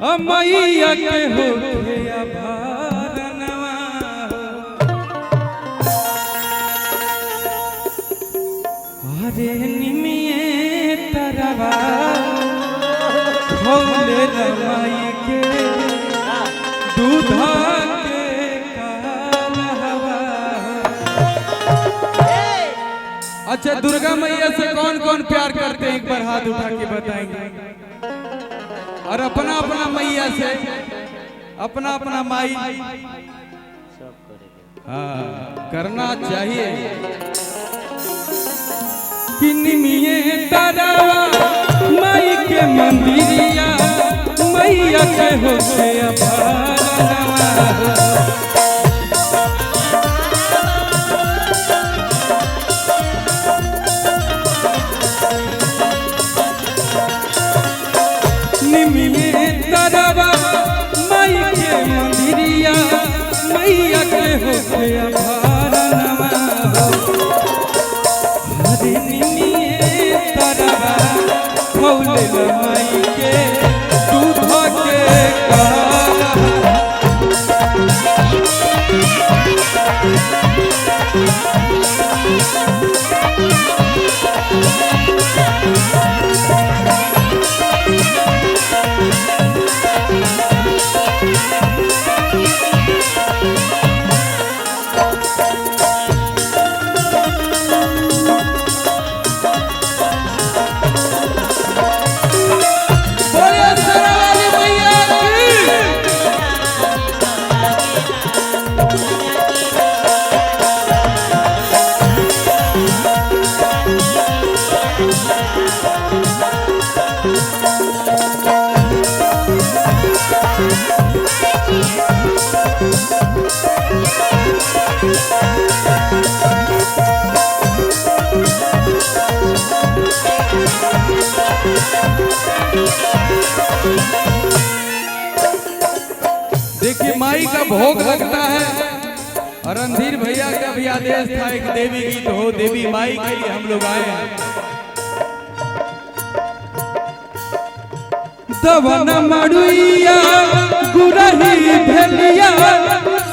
मैया के होखे आभारनवा अरे निमिये तरवा खोले रमाई के दूधा के कालहवा। अच्छा दुर्गा मैया से कौन कौन प्यार करते हैं एक बार हाथ उठा के बताएंगे। और अपना अपना मैया से अपना अपना माई हाँ करना चाहिए। कि निमिये तरवा माई के मंदिरिया मैया के होखे आभारनवा। निमिये तरवा माई के मंदिरिया मैया के होखे आभारनवा। हरे निमिये तरवा खोले माई के दूध के काला। देखिए माई का भोग लगता है और रणधीर भैया का भी आदेश था एक देवी गीत हो। देवी माई के लिए हम लोग आए हैं। दवन मड़ुइया गुरही भेलिया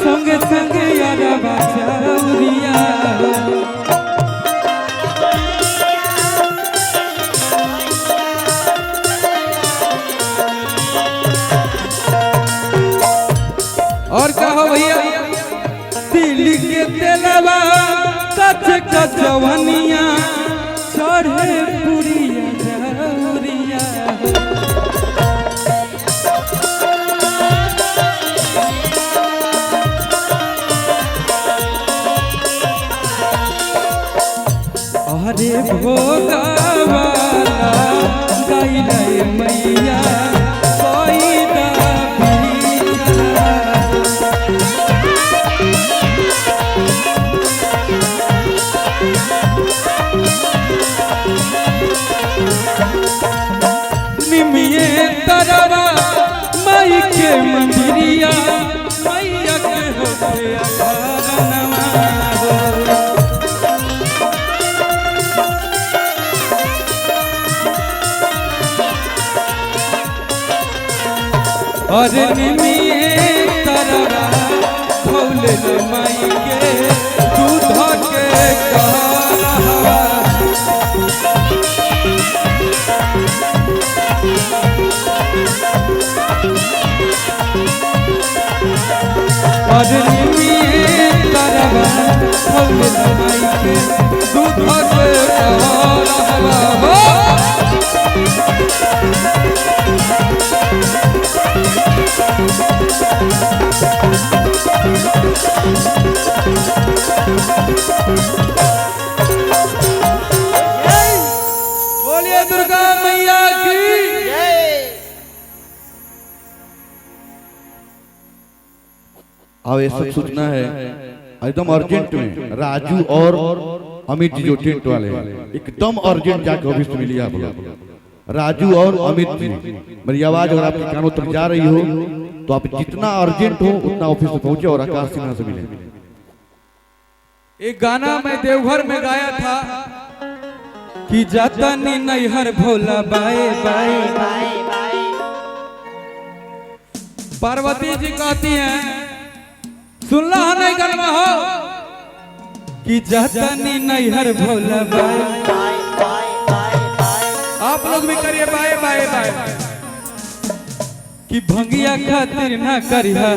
संगे संगे यारबा चौरिया। और कहो भैया दिल के तेलवा कच कचवनिया चढ़े पुरिया जौरिया। अरे भोगावाला गइले मैया निमिये तरवा माई के मंदिरिया मैया के होखे आभारनवा। अरे निमिये तरवा खोले माई के दूध के कालहवा। अरे निमिये तरवा खोले माई के दूध के कालहवा। बोलिए दुर्गा मैया की अब ये सब सूचना है एकदम अर्जेंट में। राजू और अमित जी जो टेंट वाले हैं एकदम अर्जेंट जाके ऑफिस में मिलिए आप लोग। राजू और अमित जी मेरी आवाज अगर आपके कानों तक जा रही हो तो आप जितना अर्जेंट हो उतना ऑफिस में पहुंचे और आकाश सिन्हा से मिले। एक गाना मैं देवघर में गाया था कि जाता नी नैहर भोला बाए बाए। पार्वती जी कहती हैं, सुन ला नहीं गनमा हो कि जतनी नैहर भोला बाय। आप लोग भी करिए बाय बाय बाय। कि भंगिया खातिर ना करिया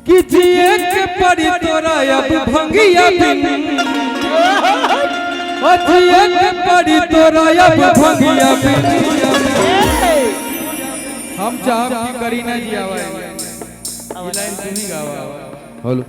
कि जिए के पड़ी तोरा अब भंगिया बिन, जिए के पड़ी तोरा अब भंगिया बिन। हम चाहब कि करी ना जियावा, ये लाइन सुनी गावा। हेलो